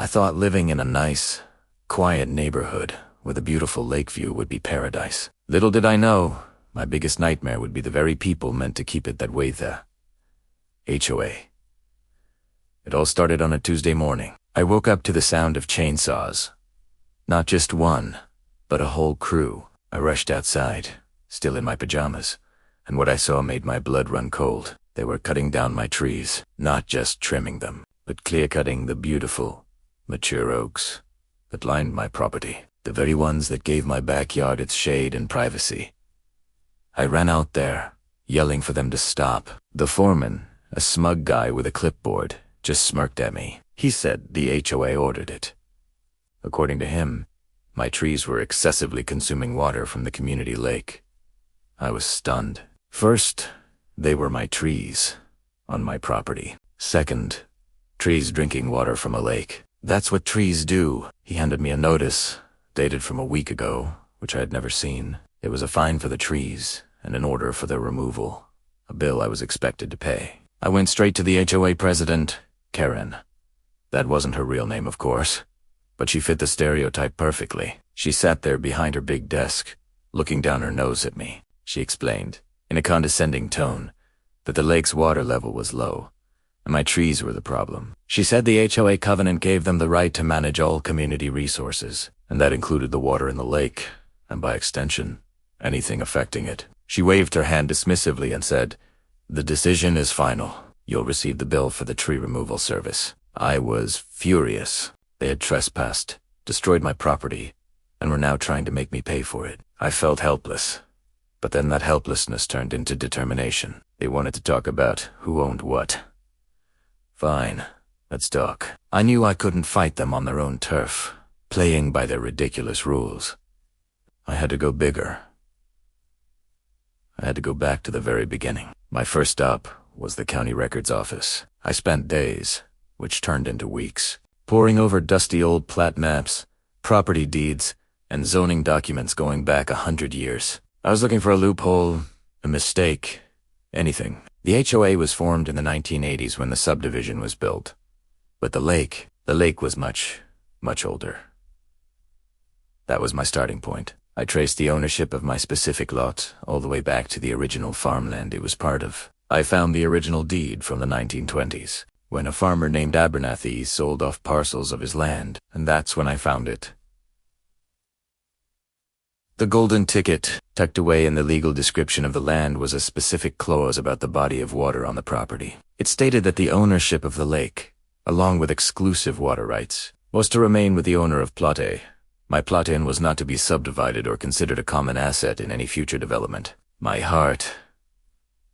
I thought living in a nice, quiet neighborhood with a beautiful lake view would be paradise. Little did I know, my biggest nightmare would be the very people meant to keep it that way, the HOA. It all started on a Tuesday morning. I woke up to the sound of chainsaws. Not just one, but a whole crew. I rushed outside, still in my pajamas, and what I saw made my blood run cold. They were cutting down my trees, not just trimming them, but clear-cutting the beautiful, mature oaks that lined my property, the very ones that gave my backyard its shade and privacy. I ran out there, yelling for them to stop. The foreman, a smug guy with a clipboard, just smirked at me. He said the HOA ordered it. According to him, my trees were excessively consuming water from the community lake. I was stunned. First, they were my trees, on my property. Second, trees drinking water from a lake. That's what trees do. He handed me a notice, dated from a week ago, which I had never seen. It was a fine for the trees, and an order for their removal, a bill I was expected to pay. I went straight to the HOA president, Karen. That wasn't her real name, of course, but she fit the stereotype perfectly. She sat there behind her big desk, looking down her nose at me. She explained, in a condescending tone, that the lake's water level was low, and my trees were the problem. She said the HOA covenant gave them the right to manage all community resources, and that included the water in the lake, and by extension, anything affecting it. She waved her hand dismissively and said, "The decision is final. You'll receive the bill for the tree removal service." I was furious. They had trespassed, destroyed my property, and were now trying to make me pay for it. I felt helpless. But then that helplessness turned into determination. They wanted to talk about who owned what. Fine, let's talk. I knew I couldn't fight them on their own turf, playing by their ridiculous rules. I had to go bigger. I had to go back to the very beginning. My first stop was the county records office. I spent days, which turned into weeks, poring over dusty old plat maps, property deeds, and zoning documents going back 100 years. I was looking for a loophole, a mistake, anything. The HOA was formed in the 1980s when the subdivision was built. But the lake was much, much older. That was my starting point. I traced the ownership of my specific lot all the way back to the original farmland it was part of. I found the original deed from the 1920s, when a farmer named Abernathy sold off parcels of his land, and that's when I found it. The golden ticket, tucked away in the legal description of the land, was a specific clause about the body of water on the property. It stated that the ownership of the lake, along with exclusive water rights, was to remain with the owner of Plot A. My Plot N was not to be subdivided or considered a common asset in any future development. My heart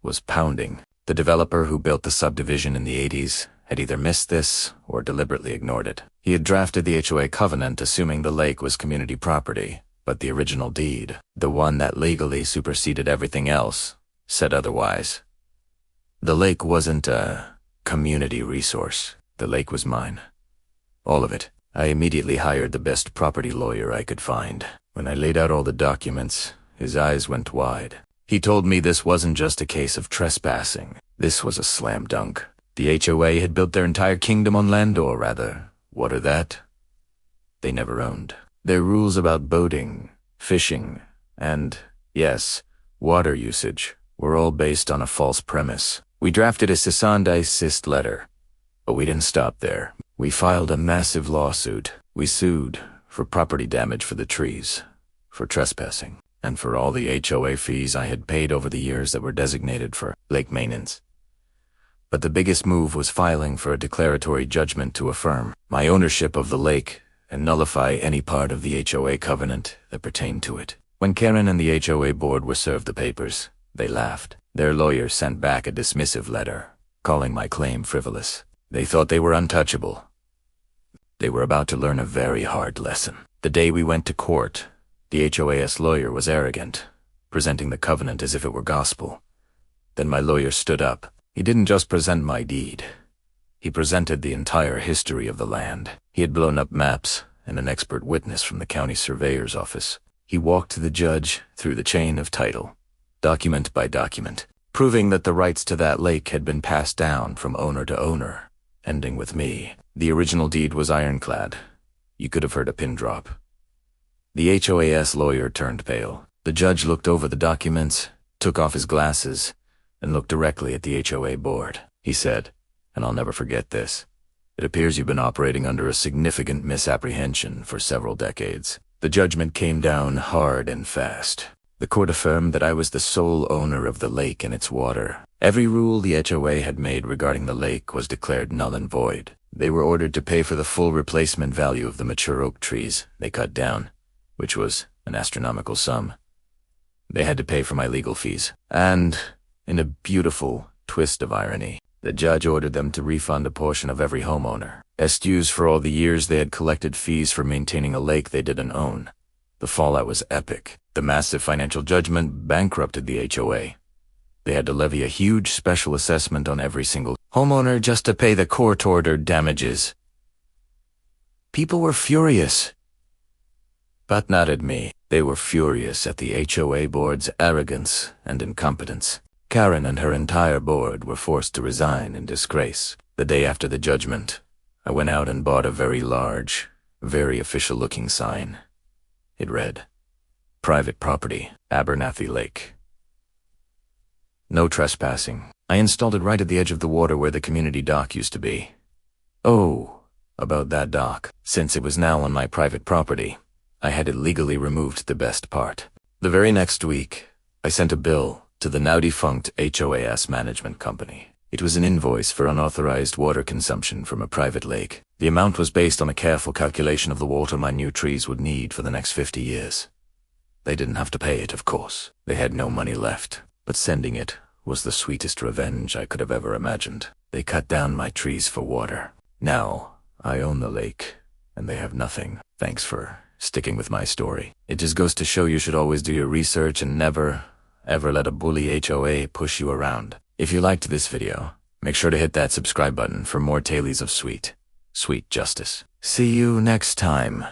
was pounding. The developer who built the subdivision in the 80s had either missed this or deliberately ignored it. He had drafted the HOA covenant assuming the lake was community property, but the original deed, the one that legally superseded everything else, said otherwise. The lake wasn't a community resource. The lake was mine. All of it. I immediately hired the best property lawyer I could find. When I laid out all the documents, his eyes went wide. He told me this wasn't just a case of trespassing. This was a slam dunk. The HOA had built their entire kingdom on land, or rather, water that they never owned. Their rules about boating, fishing, and, yes, water usage were all based on a false premise. We drafted a cease and desist letter, but we didn't stop there. We filed a massive lawsuit. We sued for property damage for the trees, for trespassing, and for all the HOA fees I had paid over the years that were designated for lake maintenance. But the biggest move was filing for a declaratory judgment to affirm my ownership of the lake and nullify any part of the HOA covenant that pertained to it. When Karen and the HOA board were served the papers, they laughed. Their lawyer sent back a dismissive letter, calling my claim frivolous. They thought they were untouchable. They were about to learn a very hard lesson. The day we went to court, the HOA's lawyer was arrogant, presenting the covenant as if it were gospel. Then my lawyer stood up. He didn't just present my deed. He presented the entire history of the land. He had blown up maps and an expert witness from the county surveyor's office. He walked the judge through the chain of title, document by document, proving that the rights to that lake had been passed down from owner to owner, ending with me. The original deed was ironclad. You could have heard a pin drop. The HOA's lawyer turned pale. The judge looked over the documents, took off his glasses, and looked directly at the HOA board. He said, and I'll never forget this, "It appears you've been operating under a significant misapprehension for several decades." The judgment came down hard and fast. The court affirmed that I was the sole owner of the lake and its water. Every rule the HOA had made regarding the lake was declared null and void. They were ordered to pay for the full replacement value of the mature oak trees they cut down, which was an astronomical sum. They had to pay for my legal fees. And, in a beautiful twist of irony, the judge ordered them to refund a portion of every homeowner, as dues for all the years they had collected fees for maintaining a lake they didn't own. The fallout was epic. The massive financial judgment bankrupted the HOA. They had to levy a huge special assessment on every single homeowner just to pay the court-ordered damages. People were furious. But not at me. They were furious at the HOA board's arrogance and incompetence. Karen and her entire board were forced to resign in disgrace. The day after the judgment, I went out and bought a very large, very official-looking sign. It read, "Private property, Abernathy Lake. No trespassing." I installed it right at the edge of the water where the community dock used to be. Oh, about that dock. Since it was now on my private property, I had illegally removed the best part. The very next week, I sent a bill to the now-defunct HOAS management company. It was an invoice for unauthorized water consumption from a private lake. The amount was based on a careful calculation of the water my new trees would need for the next 50 years. They didn't have to pay it, of course. They had no money left. But sending it was the sweetest revenge I could have ever imagined. They cut down my trees for water. Now, I own the lake, and they have nothing. Thanks for sticking with my story. It just goes to show you should always do your research and never, ever let a bully HOA push you around. If you liked this video, make sure to hit that subscribe button for more tales of sweet justice. See you next time.